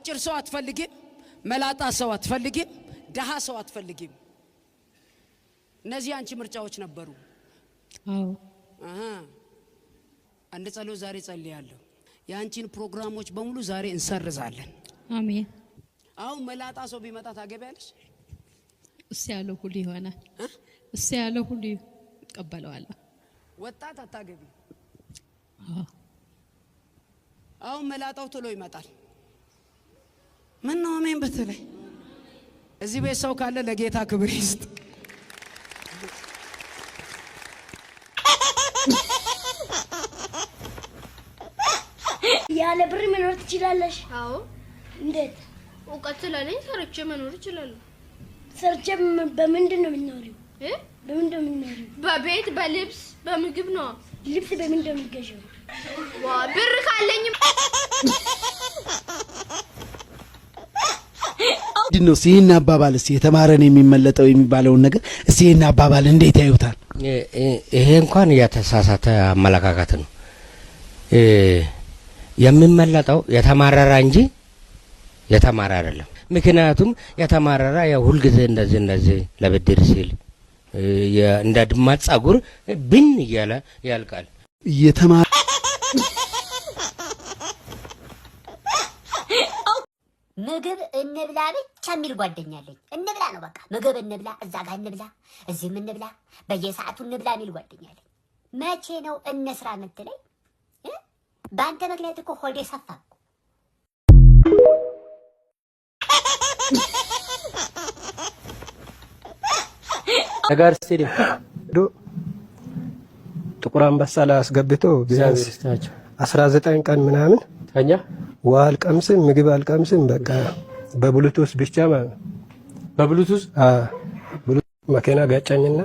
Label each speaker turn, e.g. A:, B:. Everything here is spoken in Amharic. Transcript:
A: አጭር ሰው አትፈልጊም መላጣ ሰው አትፈልጊም ደሃ ሰው አትፈልጊም እነዚህ አንቺ ምርጫዎች ነበሩ
B: አዎ
A: አንድ ጸሎት ዛሬ ጸልያለሁ ያንቺን ፕሮግራሞች በሙሉ ዛሬ እንሰርዛለን
B: አሜን
A: አሁን መላጣ ሰው ቢመጣ ታገቢያለሽ
B: እሱ ያለው ሁሉ ይሆናል እሱ ያለው ሁሉ ይቀበለዋል
A: ወጣት አታገቢ አሁን መላጣው ቶሎ ይመጣል ምን ነው አሜን በተለይ እዚህ ቤት ሰው ካለ ለጌታ ክብር ይስጥ
C: ያለ ብር መኖር ትችላለሽ
D: አዎ
C: እንዴት
D: ወቀት ስለኝ ሰርቼ መኖር ይችላል
C: ሰርቼ በምንድን ነው የምትኖሪው በምንድን ነው የምትኖሪው
D: በቤት በልብስ በምግብ ነው
C: ልብስ በምንድን ነው የምትገዢው
D: ዋ ብር ካለኝ
E: ድነው ሲና አባባልስ የተማረን የሚመለጠው የሚባለውን ነገር ሲና አባባል እንዴት ያዩታል
F: ይሄ እንኳን የተሳሳተ አመለካከት ነው የሚመለጠው የተማረረ እንጂ የተማረ አይደለም ምክንያቱም የተማረረ ሁሉ ጊዜ እንደዚህ ለብድር ሲል እንደ ድማት ጸጉር ብን ይያለ ያልቃል
E: የተማረ
G: ምግብ እንብላ ብቻ የሚል ጓደኛለኝ እንብላ ነው በቃ ምግብ እንብላ እዛ ጋር እንብላ እዚህም እንብላ በየሰዓቱ እንብላ የሚል ጓደኛለኝ መቼ ነው እንስራ የምትለኝ ባንተ ምክንያት እኮ ሆዴ ሰፋ
H: ነገር ስቴዲየም ጥቁር አንበሳ ላይ አስገብቶ ቢያንስ 19 ቀን ምናምን ተኛ ዋል ቀምስም ምግብ አልቀምስም በቃ በብሉቱዝ ብቻ ማለት በብሉቱዝ ብሉቱዝ መኪና ጋጨኝና